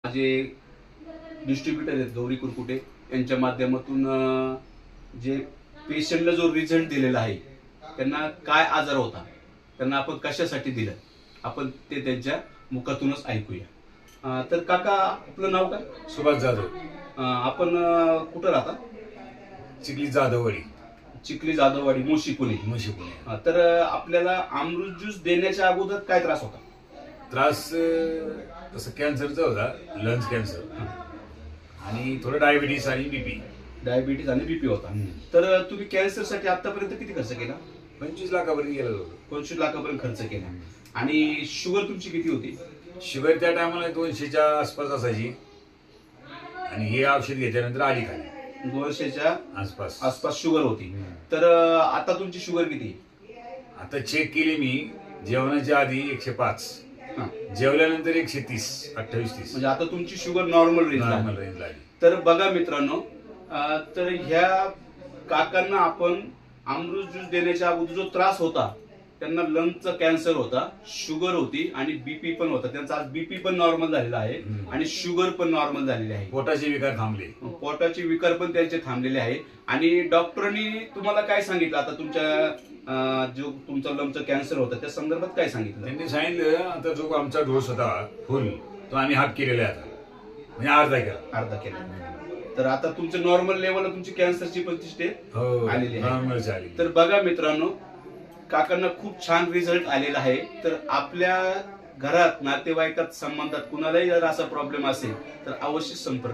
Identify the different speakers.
Speaker 1: माझे डिस्ट्रीब्युटर आहेत गौरी कुरकुटे यांच्या माध्यमातून जे पेशंटला जो रिझल्ट दिलेला आहे, त्यांना काय आजार होता, त्यांना आपण कशासाठी दिलं, आपण ते त्यांच्या मुखातूनच ऐकूया। तर काका, आपलं नाव काय?
Speaker 2: सुभाष जाधव।
Speaker 1: आपण कुठं राहता?
Speaker 2: चिखली जाधववाडी।
Speaker 1: चिखली जाधववाडी, मुळशी पुणे। तर आपल्याला अमृत ज्यूस देण्याच्या अगोदर काय त्रास होता?
Speaker 2: त्रास तसं कॅन्सरचा होता, लंग्स कॅन्सर आणि थोडं डायबिटीस आणि बीपी।
Speaker 1: डायबिटीज आणि बीपी होता। तर तुम्ही कॅन्सरसाठी आतापर्यंत किती खर्च केला?
Speaker 2: 25 लाखापर्यंत गेला होतो।
Speaker 1: 25 लाखापर्यंत खर्च केला। आणि शुगर तुमची किती होती?
Speaker 2: शुगर त्या टायमाला 200च्या आसपास असायची आणि हे औषध घेतल्यानंतर आली खाली
Speaker 1: 200च्या
Speaker 2: आसपास
Speaker 1: शुगर होती। तर आता तुमची शुगर किती?
Speaker 2: आता चेक केली मी, जेवणाच्या आधी 105, जेवल्यानंतर 130, 28-30,
Speaker 1: म्हणजे आता तुमची शुगर नॉर्मल रेंज
Speaker 2: लागली।
Speaker 1: तर बघा मित्रांनो, तर ह्या काकांना आपण अमृत ज्यूस देण्याच्या अगोदर जो त्रास होता, त्यांना लंगचा कॅन्सर होता, शुगर होती आणि बीपी पण होता। त्यांचा आज बीपी पण नॉर्मल झालेला आहे आणि शुगर पण नॉर्मल झालेली आहे।
Speaker 2: पोटाचे विकार थांबले,
Speaker 1: पोटाचे विकार पण त्यांचे थांबलेले आहे। आणि डॉक्टरांनी तुम्हाला काय सांगितलं? आता तुमच्या जो तुमचा लंगचा कॅन्सर होता त्या संदर्भात काय सांगितलं?
Speaker 2: त्यांनी सांगितलं आता जो आमचा डोस होता फुल, तो आम्ही हाफ केलेला आहे, आता म्हणजे अर्धा केला। तर आता तुमच्या नॉर्मल लेवलला तुमची कॅन्सरची पण स्टेट आलेली आहे। तर बघा मित्रांनो, काकांना खूप छान रिझल्ट आलेला आहे। तर आपल्या घरात, नातेवाईकात, संबंधात कुणालाही जर असा प्रॉब्लेम असेल तर अवश्य संपर्क